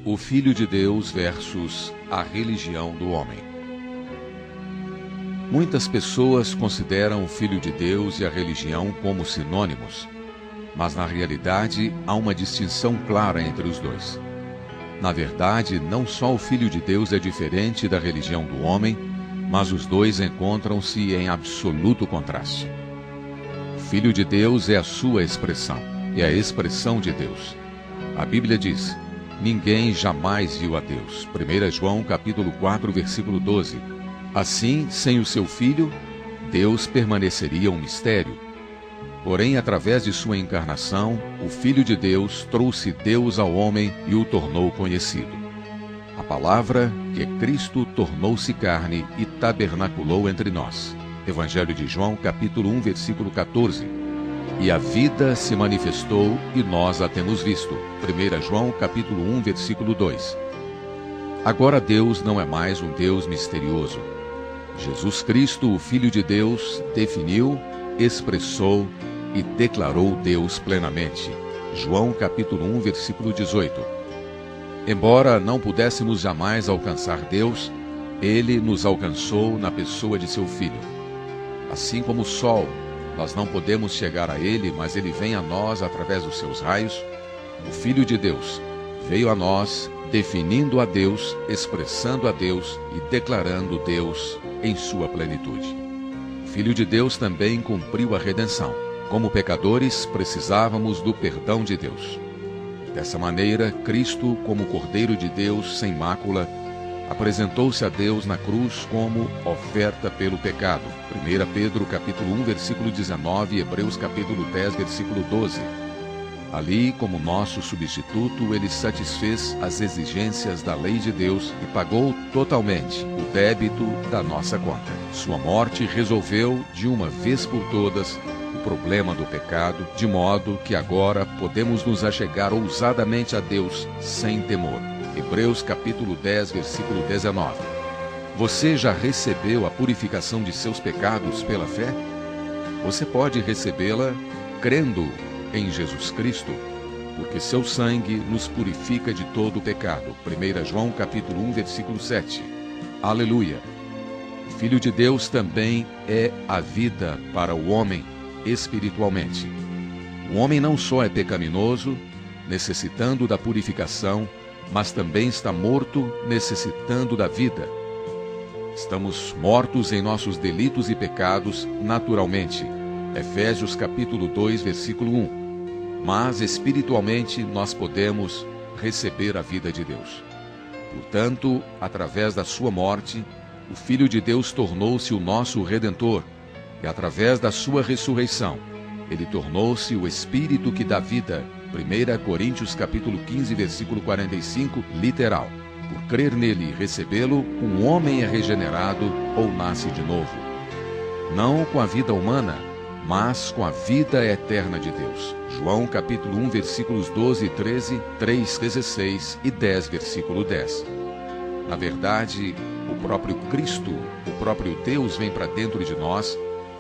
O Filho de Deus versus a religião do homem. Muitas pessoas consideram o Filho de Deus e a religião como sinônimos, mas na realidade há uma distinção clara entre os dois. Na verdade, não só o Filho de Deus é diferente da religião do homem, mas os dois encontram-se em absoluto contraste. O Filho de Deus é a sua expressão, é a expressão de Deus. A Bíblia diz: ninguém jamais viu a Deus. 1 João capítulo 4, versículo 12. Assim, sem o seu Filho, Deus permaneceria um mistério. Porém, através de sua encarnação, o Filho de Deus trouxe Deus ao homem e o tornou conhecido. A palavra, que é Cristo, tornou-se carne e tabernaculou entre nós. Evangelho de João capítulo 1, versículo 14. E a vida se manifestou e nós a temos visto. 1 João capítulo 1, versículo 2. Agora Deus não é mais um Deus misterioso. Jesus Cristo, o Filho de Deus, definiu, expressou e declarou Deus plenamente. João capítulo 1, versículo 18. Embora não pudéssemos jamais alcançar Deus, Ele nos alcançou na pessoa de seu Filho. Assim como o sol, nós não podemos chegar a Ele, mas Ele vem a nós através dos seus raios. O Filho de Deus veio a nós, definindo a Deus, expressando a Deus e declarando Deus em sua plenitude. O Filho de Deus também cumpriu a redenção. Como pecadores, precisávamos do perdão de Deus. Dessa maneira, Cristo, como Cordeiro de Deus sem mácula, apresentou-se a Deus na cruz como oferta pelo pecado. 1 Pedro capítulo 1, versículo 19 e Hebreus capítulo 10, versículo 12. Ali, como nosso substituto, ele satisfez as exigências da lei de Deus e pagou totalmente o débito da nossa conta. Sua morte resolveu, de uma vez por todas, o problema do pecado, de modo que agora podemos nos achegar ousadamente a Deus sem temor. Hebreus capítulo 10, versículo 19. Você já recebeu a purificação de seus pecados pela fé? Você pode recebê-la crendo em Jesus Cristo, porque seu sangue nos purifica de todo o pecado. 1 João capítulo 1, versículo 7. Aleluia! O Filho de Deus também é a vida para o homem espiritualmente. O homem não só é pecaminoso, necessitando da purificação, mas também está morto, necessitando da vida. Estamos mortos em nossos delitos e pecados naturalmente. Efésios capítulo 2, versículo 1. Mas espiritualmente nós podemos receber a vida de Deus. Portanto, através da sua morte, o Filho de Deus tornou-se o nosso Redentor, e através da sua ressurreição, ele tornou-se o Espírito que dá vida. 1 Coríntios capítulo 15, versículo 45, literal. Por crer nele e recebê-lo, um homem é regenerado ou nasce de novo. Não com a vida humana, mas com a vida eterna de Deus. João capítulo 1, versículos 12 e 13, 3, 16 e 10, versículo 10. Na verdade, o próprio Cristo, o próprio Deus vem para dentro de nós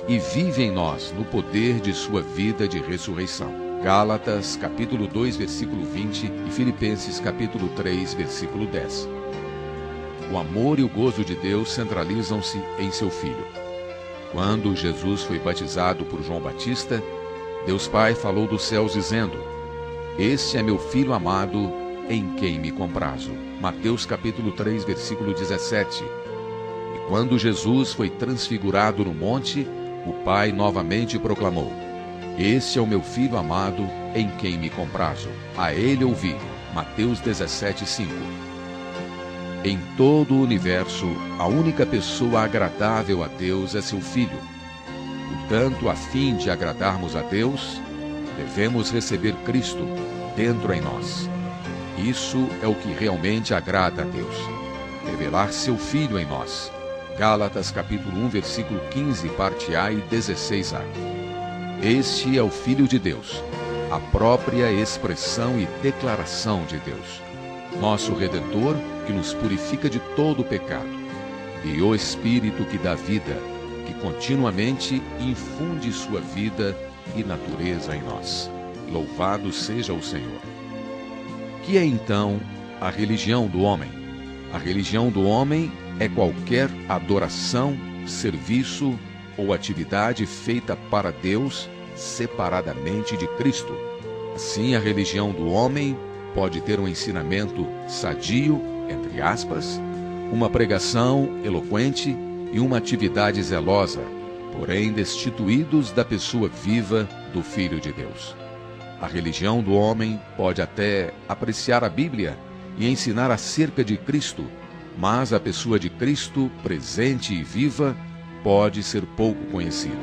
e vive em nós no poder de sua vida de ressurreição. Gálatas capítulo 2, versículo 20 e Filipenses capítulo 3, versículo 10. O amor e o gozo de Deus centralizam-se em seu Filho. Quando Jesus foi batizado por João Batista, Deus Pai falou dos céus dizendo: este é meu Filho amado, em quem me comprazo. Mateus capítulo 3, versículo 17. E quando Jesus foi transfigurado no monte, o Pai novamente proclamou: este é o meu Filho amado, em quem me comprazo. A ele ouvi. Mateus 17, 5. Em todo o universo, a única pessoa agradável a Deus é seu Filho. Portanto, a fim de agradarmos a Deus, devemos receber Cristo dentro em nós. Isso é o que realmente agrada a Deus. Revelar seu Filho em nós. Gálatas capítulo 1, versículo 15, parte A e 16a. Este é o Filho de Deus, a própria expressão e declaração de Deus. Nosso Redentor, que nos purifica de todo o pecado, e o Espírito que dá vida, que continuamente infunde sua vida e natureza em nós. Louvado seja o Senhor. Que é então A religião do homem. A religião do homem é qualquer adoração, serviço ou atividade feita para Deus separadamente de Cristo. Assim, a religião do homem pode ter um ensinamento sadio, entre aspas, uma pregação eloquente e uma atividade zelosa, porém destituídos da pessoa viva do Filho de Deus. A religião do homem pode até apreciar a Bíblia e ensinar acerca de Cristo, mas a pessoa de Cristo, presente e viva, pode ser pouco conhecida.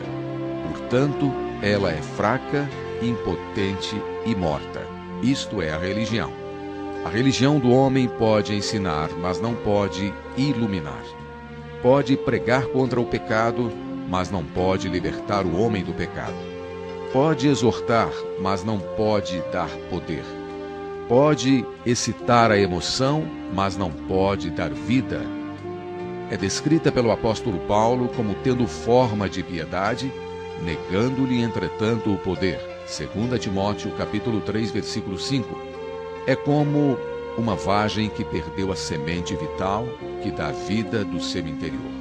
Portanto, ela é fraca, impotente e morta. Isto é a religião. A religião do homem pode ensinar, mas não pode iluminar. Pode pregar contra o pecado, mas não pode libertar o homem do pecado. Pode exortar, mas não pode dar poder. Pode excitar a emoção, mas não pode dar vida. É descrita pelo apóstolo Paulo como tendo forma de piedade, negando-lhe, entretanto, o poder. 2 Timóteo, capítulo 3, versículo 5. É como uma vagem que perdeu a semente vital que dá vida do seu interior.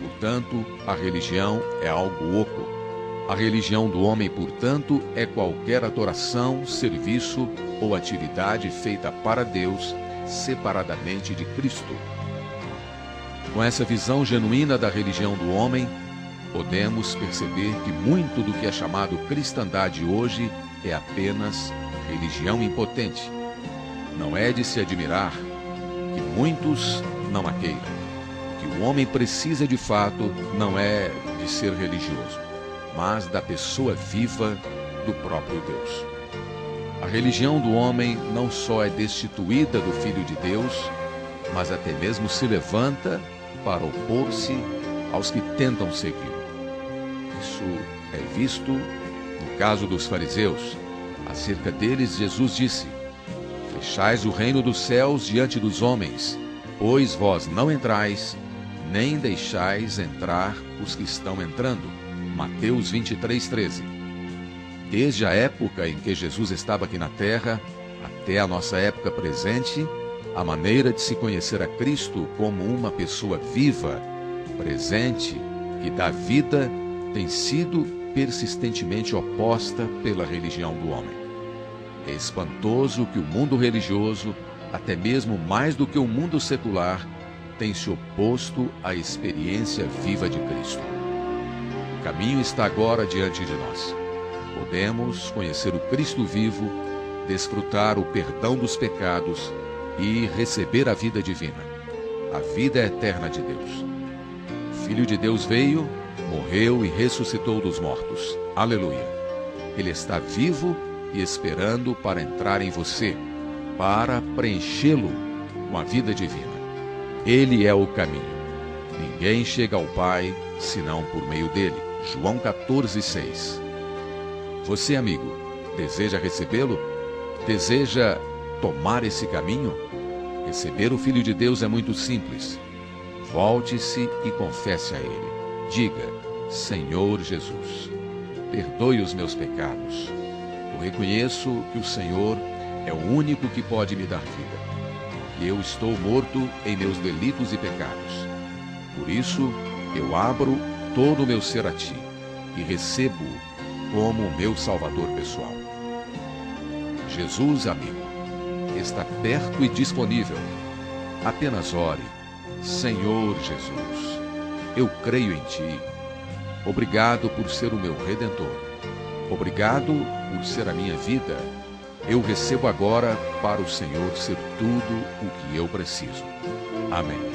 Portanto, a religião é algo oco. A religião do homem, portanto, é qualquer adoração, serviço ou atividade feita para Deus separadamente de Cristo. Com essa visão genuína da religião do homem, podemos perceber que muito do que é chamado cristandade hoje é apenas religião impotente. Não é de se admirar que muitos não a queiram. O que o homem precisa de fato não é de ser religioso, mas da pessoa viva do próprio Deus. A religião do homem não só é destituída do Filho de Deus, mas até mesmo se levanta para opor-se aos que tentam segui-lo. Isso é visto no caso dos fariseus. Acerca deles, Jesus disse: fechais o reino dos céus diante dos homens, pois vós não entrais, nem deixais entrar os que estão entrando. Mateus 23, 13. Desde a época em que Jesus estava aqui na terra, até a nossa época presente, a maneira de se conhecer a Cristo como uma pessoa viva, presente, que dá vida, tem sido persistentemente oposta pela religião do homem. É espantoso que o mundo religioso, até mesmo mais do que o mundo secular, tem se oposto à experiência viva de Cristo. O caminho está agora diante de nós. Podemos conhecer o Cristo vivo, desfrutar o perdão dos pecados e receber a vida divina, a vida eterna de Deus. O Filho de Deus veio, morreu e ressuscitou dos mortos. Aleluia! Ele está vivo e esperando para entrar em você, para preenchê-lo com a vida divina. Ele é o caminho. Ninguém chega ao Pai senão por meio dele. João 14, 6. Você, amigo, deseja recebê-lo? Deseja tomar esse caminho? Receber o Filho de Deus é muito simples. Volte-se e confesse a Ele. Diga: Senhor Jesus, perdoe os meus pecados. Eu reconheço que o Senhor é o único que pode me dar vida. Que eu estou morto em meus delitos e pecados. Por isso, eu abro todo o meu ser a Ti e recebo-o como o meu Salvador pessoal. Jesus, amigo, está perto e disponível. Apenas ore: Senhor Jesus, eu creio em Ti. Obrigado por ser o meu Redentor. Obrigado por ser a minha vida. Eu recebo agora para o Senhor ser tudo o que eu preciso. Amém.